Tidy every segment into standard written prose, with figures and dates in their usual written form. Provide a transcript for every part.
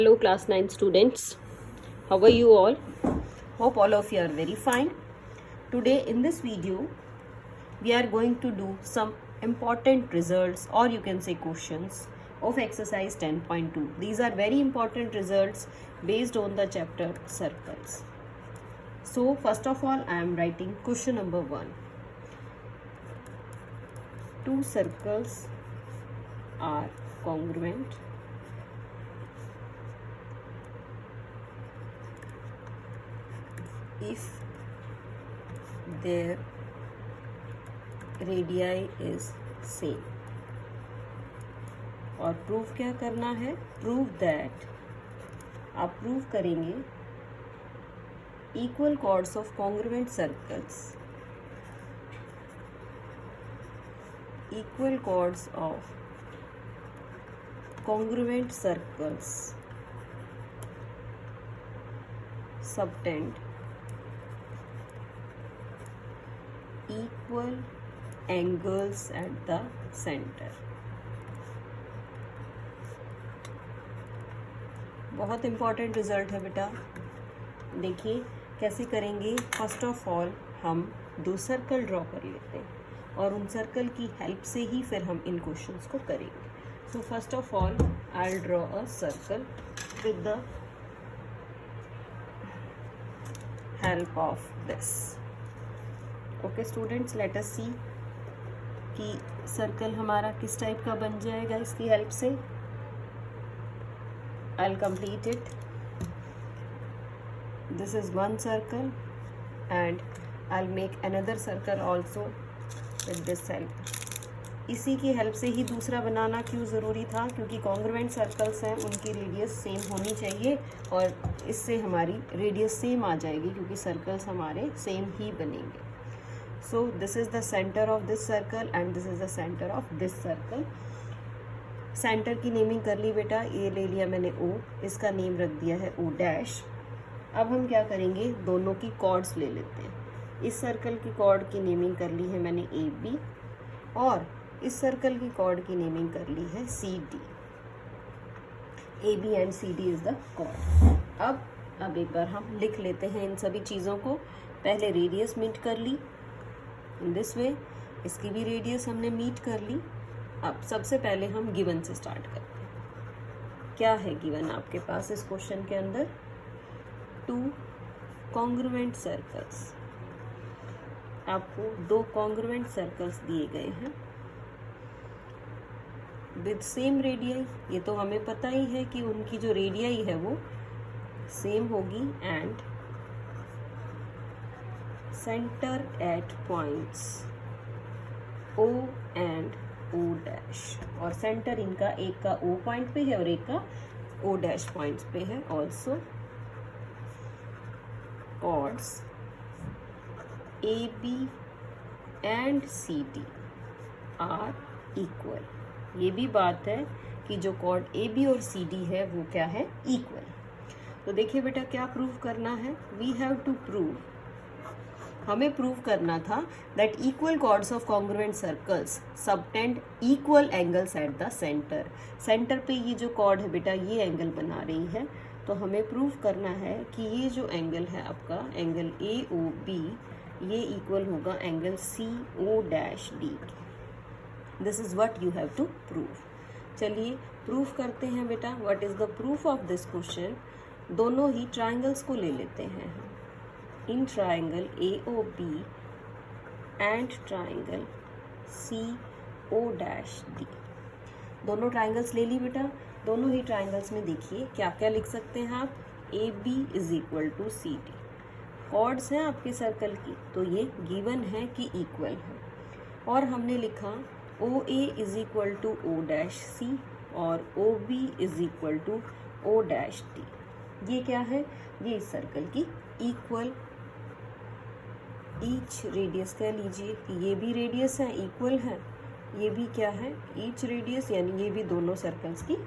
Hello class 9 students, how are you all? Hope all of you are very fine. Today in this video we are going to do some important results, or you can say questions of exercise 10.2. These are very important results based on the chapter circles. So first of all I am writing question number 1. Two circles are congruent if their radii is same. और proof क्या करना है? Prove that, आप prove करेंगे equal chords of congruent circles, equal chords of congruent circles subtend equal angles at the center. बहुत important result है बेटा. देखिए कैसे करेंगे. फर्स्ट ऑफ ऑल हम दो सर्कल ड्रॉ कर लेते हैं और उन सर्कल की हेल्प से ही फिर हम इन क्वेश्चंस को करेंगे. So first of all I'll draw a circle with the help of this. Okay students, let us see कि सर्कल हमारा किस टाइप का बन जाएगा इसकी हेल्प से. I'll complete it. This is one circle and I'll make another circle also with this help. इसी की हेल्प से ही दूसरा बनाना क्यों ज़रूरी था? क्योंकि कॉन्ग्रुएंट सर्कल्स हैं, उनकी रेडियस सेम होनी चाहिए और इससे हमारी रेडियस सेम आ जाएगी क्योंकि सर्कल्स हमारे सेम ही बनेंगे. So this is the centre of this circle and this is the centre of this circle. Centre की नेमिंग कर ली बेटा. ए ले लिया मैंने ओ, इसका नेम रख दिया है ओ डैश. अब हम क्या करेंगे, दोनों की कॉर्ड्स ले लेते हैं. इस सर्कल की कॉर्ड की नेमिंग कर ली है मैंने ए बी और इस सर्कल की कॉर्ड की नेमिंग कर ली है C D. A B and C D is the chord. अब एक बार हम लिख लेते हैं इन सभी चीज़ों को. पहले रेडियस मीट कर ली इन दिस वे, इसकी भी रेडियस हमने मीट कर ली. अब सबसे पहले हम गिवन से स्टार्ट करते हैं. क्या है गिवन आपके पास इस क्वेश्चन के अंदर? Two congruent circles. आपको दो कॉन्ग्रुएंट सर्कल्स दिए गए हैं विद सेम रेडियाई. ये तो हमें पता ही है कि उनकी जो रेडियाई है वो सेम होगी. And center at points O and O dash. और सेंटर इनका एक का ओ पॉइंट पे है और एक का ओ डैश पॉइंट्स पे है. Also chords A B and C D are equal. ये भी बात है कि जो कॉर्ड ए बी और सी डी है वो क्या है? इक्वल. तो देखिए बेटा क्या प्रूव करना है. वी हैव टू प्रूव, हमें प्रूव करना था that equal chords of congruent circles subtend equal angles at the center. Center पे ये जो कॉर्ड है बेटा ये एंगल बना रही है. तो हमें प्रूव करना है कि ये जो एंगल है आपका एंगल ए ओ बी ये इक्वल होगा angle C O dash D. This is what you have to prove. चलिए प्रूफ करते हैं बेटा. What is the proof of this question? दोनों ही ट्राइंगल्स को ले लेते हैं. In triangle A O B and triangle C O dash D. दोनों ट्राइंगल्स ले ली बेटा. दोनों ही ट्राइंगल्स में देखिए क्या क्या लिख सकते हैं आप. A B is equal to C D. Chords हैं आपके सर्कल की तो ये गिवन है कि इक्वल है. और हमने लिखा O A is equal to O dash C और O B is equal to O dash D. ये क्या है? ये इस सर्कल की इक्वल ईच रेडियस कह लीजिए कि ये भी रेडियस है, इक्वल है. ये भी क्या है? ईच रेडियस, यानी ये भी दोनों सर्कल्स की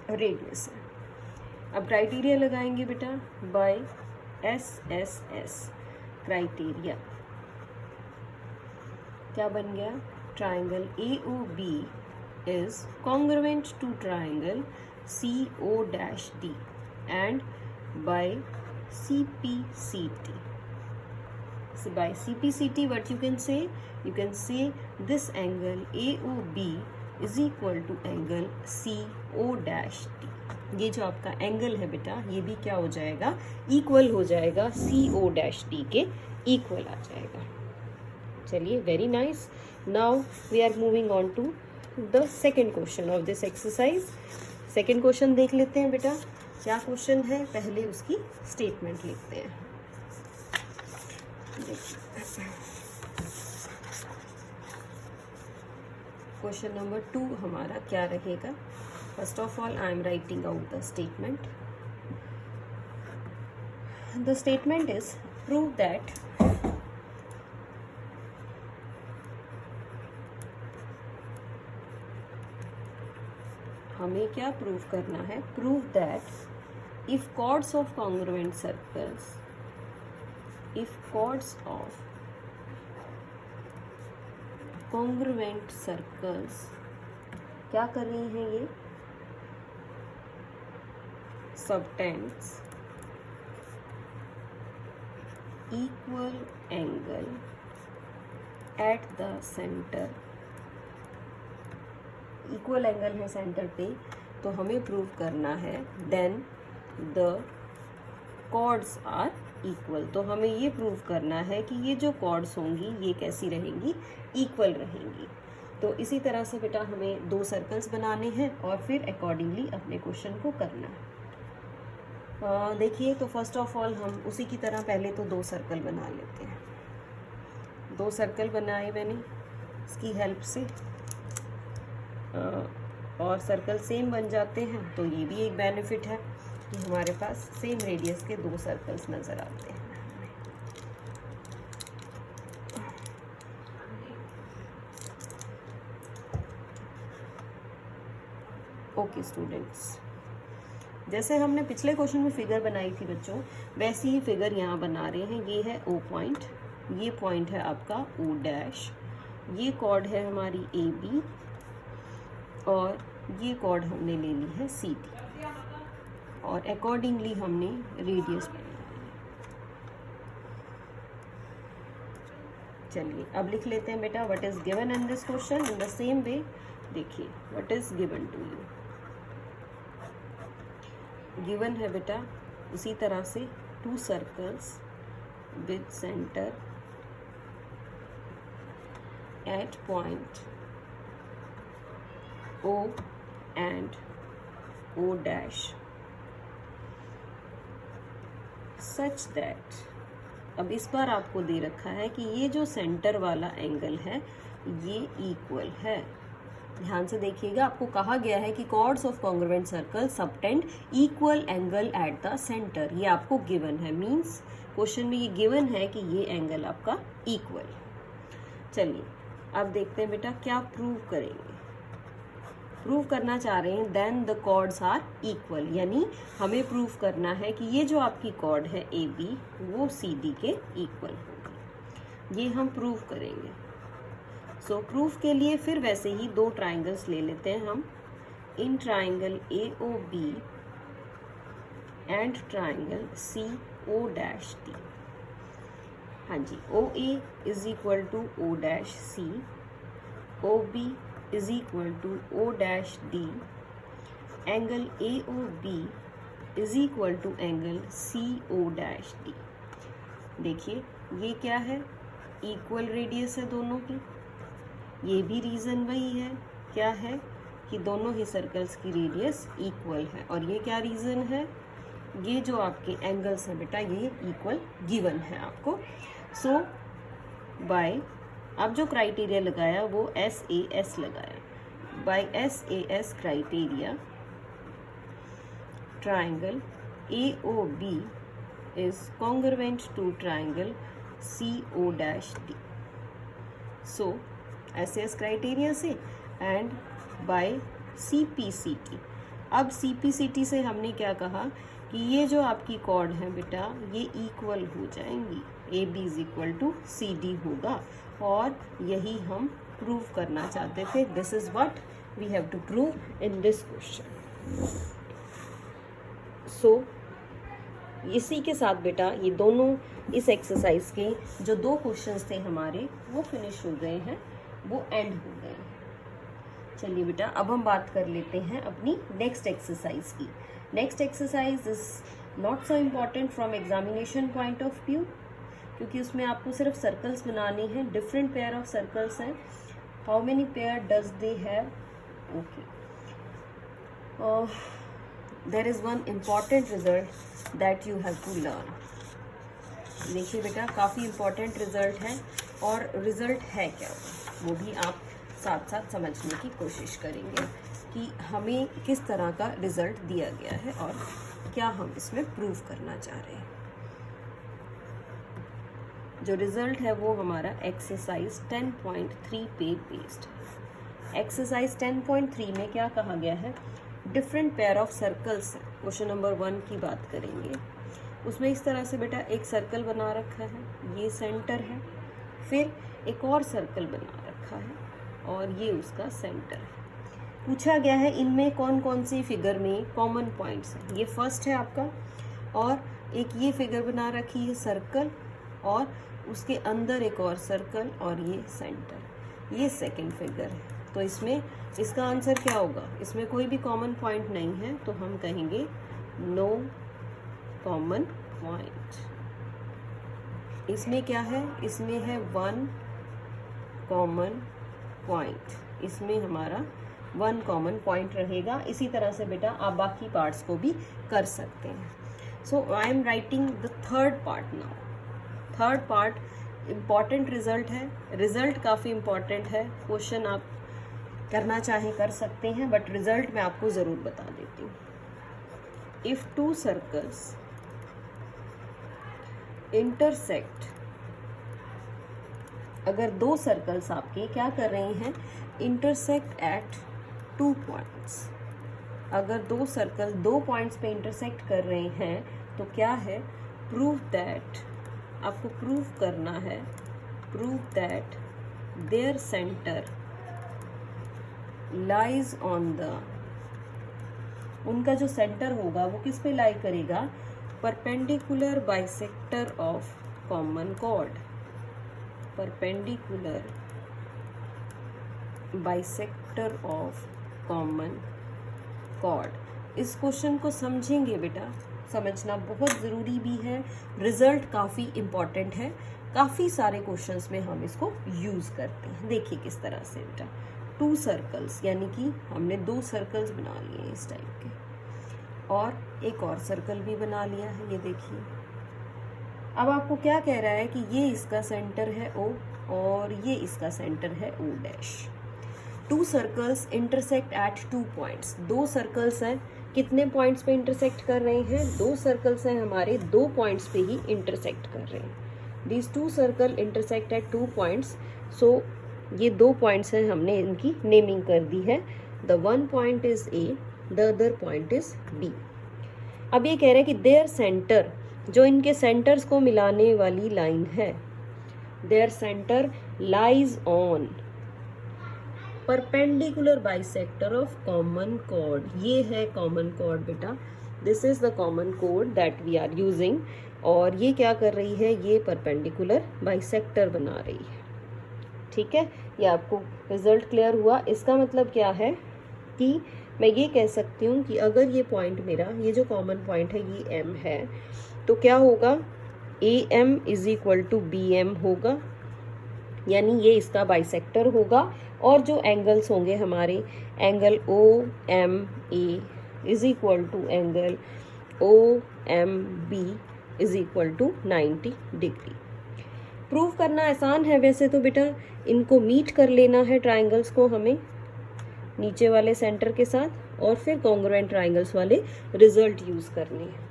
रेडियस है. अब क्राइटेरिया लगाएंगे बेटा बाय एस क्राइटेरिया. क्या बन गया? triangle AOB is congruent to triangle CO dash D and by CPCT. So by CPCT what you can say? You can say this angle AOB is equal to angle CO dash D. ये जो आपका angle है बेटा ये भी क्या हो जाएगा? इक्वल हो जाएगा CO dash D के इक्वल आ जाएगा. चलिए, very nice. Now we are moving on to the second question of this exercise. Second question देख लेते हैं बेटा. क्या क्वेश्चन है पहले उसकी स्टेटमेंट लिखते हैं. क्वेश्चन नंबर 2 हमारा क्या रहेगा? First of all I am writing out the statement. The statement is prove that हमें क्या प्रूव करना है? Prove that if chords of congruent circles, if chords of congruent circles क्या कर रही हैं ये? subtends equal angle at the center. Equal angle है सेंटर पे, तो हमें प्रूव करना है then the chords are equal. तो हमें ये प्रूव करना है कि ये जो कॉर्ड्स होंगी ये कैसी रहेंगी? इक्वल रहेंगी. तो इसी तरह से बेटा हमें 2 सर्कल्स बनाने हैं और फिर अकॉर्डिंगली अपने क्वेश्चन को करना है. देखिए, तो फर्स्ट ऑफ ऑल हम उसी की तरह पहले तो 2 सर्कल बना लेते हैं. 2 सर्कल बनाए मैंने इसकी हेल्प से, और सर्कल सेम बन जाते हैं. तो ये भी एक बेनिफिट है कि हमारे पास सेम रेडियस के 2 सर्कल्स नज़र आते हैं. ओके स्टूडेंट्स, जैसे हमने पिछले क्वेश्चन में फिगर बनाई थी बच्चों, वैसी ही फिगर यहाँ बना रहे हैं. ये है O पॉइंट, ये पॉइंट है आपका O डैश, ये कॉर्ड है हमारी AB और ये कॉर्ड हमने ले ली है CD और अकॉर्डिंगली हमने रेडियस बनाया है. चलिए अब लिख लेते हैं बेटा what is given in this question in the same way. देखिए what is given to you. Given है बेटा उसी तरह से 2 circles with centre at point O and O dash such that, अब इस बार आपको दे रखा है कि ये जो सेंटर वाला एंगल है ये इक्वल है. ध्यान से देखिएगा, आपको कहा गया है कि chords of congruent circle subtend equal angle at the center. ये आपको गिवन है, मींस क्वेश्चन में ये गिवन है कि ये एंगल आपका इक्वल. चलिए अब देखते हैं बेटा क्या प्रूव करेंगे. प्रूव करना चाह रहे हैं then the chords are equal, यानी हमें प्रूव करना है कि ये जो आपकी कॉर्ड है AB वो CD के इक्वल होगी. ये हम प्रूव करेंगे. सो प्रूफ के लिए फिर वैसे ही 2 ट्राइंगल्स ले लेते हैं हम. In triangle AOB and triangle CO dash D. हाँ जी, OA is equal to O dash C, OB is equal to O dash D, angle AOB is equal to angle CO dash D. देखिए ये क्या है? Equal radius है दोनों की. ये भी रीज़न वही है, क्या है कि दोनों ही सर्कल्स की रेडियस इक्वल है. और ये क्या रीज़न है? ये जो आपके एंगल्स हैं बेटा ये इक्वल गिवन है आपको. सो बाय अब जो क्राइटेरिया लगाया वो SAS लगाया. By SAS criteria triangle AOB is congruent to triangle CO dash D. So SAS criteria से एंड बाय CPCT. अब CPCT से हमने क्या कहा कि ये जो आपकी कॉर्ड है बेटा ये इक्वल हो जाएंगी. AB is equal to CD होगा और यही हम प्रूव करना चाहते थे. This is what we have to prove in this question. So इसी के साथ बेटा ये दोनों इस एक्सरसाइज के जो 2 क्वेश्चंस थे हमारे वो फिनिश हो गए हैं, वो एंड हो गए हैं। चलिए बेटा अब हम बात कर लेते हैं अपनी नेक्स्ट एक्सरसाइज की। Next exercise is not so important from examination point of view, क्योंकि उसमें आपको सिर्फ सर्कल्स बनाने हैं, डिफरेंट पेयर ऑफ सर्कल्स हैं। How many pair does they have? Okay, there is one important result that you have to learn. देखिए बेटा काफ़ी इम्पॉर्टेंट रिजल्ट है, और रिजल्ट है क्या वो भी आप साथ साथ समझने की कोशिश करेंगे कि हमें किस तरह का रिजल्ट दिया गया है और क्या हम इसमें प्रूव करना चाह रहे हैं। जो रिजल्ट है वो हमारा एक्सरसाइज 10.3 पे बेस्ड। एक्सरसाइज 10.3 में क्या कहा गया है? Different pair of circles. Question number 1 की बात करेंगे। उसमें इस तरह से बेटा एक सर्कल बना रखा है, ये सेंटर है, फिर एक और सर्कल बना रखा है और ये उसका सेंटर है। पूछा गया है इनमें कौन कौन सी फिगर में कॉमन पॉइंट्स हैं। ये फर्स्ट है आपका, और एक ये फिगर बना रखी है सर्कल, और उसके अंदर एक और सर्कल, और ये सेंटर, ये सेकंड फिगर है। तो इसमें इसका आंसर क्या होगा? इसमें कोई भी कॉमन पॉइंट नहीं है, तो हम कहेंगे नो कॉमन पॉइंट। इसमें क्या है? इसमें है 1 कॉमन पॉइंट। इसमें हमारा 1 कॉमन पॉइंट रहेगा। इसी तरह से बेटा आप बाकी पार्ट्स को भी कर सकते हैं। So I am writing the third part now. Third part important result है, रिजल्ट काफ़ी इम्पॉर्टेंट है। क्वेश्चन आप करना चाहें कर सकते हैं, बट रिजल्ट मैं आपको ज़रूर बता देती हूँ। इफ़ 2 सर्कल्स इंटरसेक्ट, अगर 2 सर्कल्स आपके क्या कर रहे हैं? Intersect at 2 points. अगर 2 सर्कल 2 पॉइंट्स पे इंटरसेक्ट कर रहे हैं तो क्या है? प्रूव दैट, आपको प्रूव करना है, prove that their center lies on the, उनका जो सेंटर होगा वो किस पे लाई करेगा? Perpendicular bisector of common chord. Perpendicular bisector of common chord. इस क्वेश्चन को समझेंगे बेटा, समझना बहुत ज़रूरी भी है। रिजल्ट काफ़ी इम्पॉर्टेंट है, काफ़ी सारे क्वेश्चंस में हम इसको यूज़ करते हैं। देखिए किस तरह से बेटा, 2 सर्कल्स, यानी कि हमने 2 सर्कल्स बना लिए इस टाइप के, और एक और सर्कल भी बना लिया है, ये देखिए। अब आपको क्या कह रहा है कि ये इसका सेंटर है O और ये इसका सेंटर है O dash. 2 circles intersect at 2 points. 2 circles हैं, कितने पॉइंट्स पे इंटरसेक्ट कर रहे हैं? 2 सर्कल्स हैं हमारे, 2 पॉइंट्स पे ही इंटरसेक्ट कर रहे हैं। This 2 circle intersect at 2 points. So ये 2 पॉइंट्स हैं, हमने इनकी नेमिंग कर दी है। The 1 point is A, the other point is B। अब ये कह रहे हैं कि देयर सेंटर, जो इनके सेंटर्स को मिलाने वाली लाइन है, their center lies on perpendicular bisector of common chord. ये है कॉमन कॉर्ड बेटा, this is the common chord that we are using. और ये क्या कर रही है? ये परपेंडिकुलर बाइसेक्टर बना रही है। ठीक है, ये आपको रिजल्ट क्लियर हुआ। इसका मतलब क्या है कि मैं ये कह सकती हूँ कि अगर ये पॉइंट मेरा, ये जो कॉमन पॉइंट है ये M है, तो क्या होगा? AM is equal to BM होगा, यानी ये इसका बाइसेक्टर होगा। और जो एंगल्स होंगे हमारे, angle OMA is equal to angle OMB is equal to 90 degree. Prove करना आसान है वैसे तो बेटा, इनको मीट कर लेना है ट्राइंगल्स को हमें नीचे वाले सेंटर के साथ, और फिर कॉन्ग्रुएंट ट्राइंगल्स वाले रिजल्ट यूज़ करने हैं।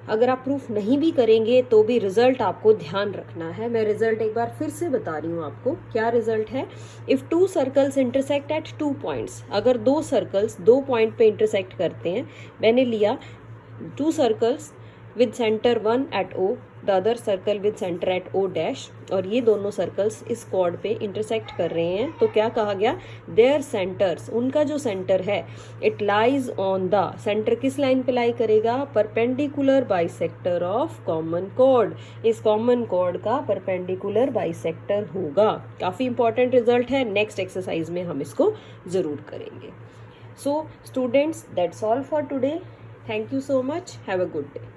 अगर आप प्रूफ नहीं भी करेंगे तो भी रिजल्ट आपको ध्यान रखना है। मैं रिजल्ट एक बार फिर से बता रही हूँ आपको, क्या रिजल्ट है? If 2 circles intersect at 2 points, अगर 2 सर्कल्स 2 पॉइंट पे इंटरसेक्ट करते हैं, मैंने लिया 2 circles with center 1 at O, the other circle with centre at O dash, और ये दोनों सर्कल्स इस कॉर्ड पे इंटरसेक्ट कर रहे हैं, तो क्या कहा गया, देयर सेंटर्स, उनका जो सेंटर है, it lies on the, centre किस लाइन पे लाई करेगा, perpendicular bisector of common chord, इस कॉमन कॉर्ड का परपेंडिकुलर बाइसेक्टर होगा। काफी इंपॉर्टेंट रिजल्ट है, नेक्स्ट एक्सरसाइज में हम इसको जरूर करेंगे। So students, that's all for today. Thank you so much, have a good day.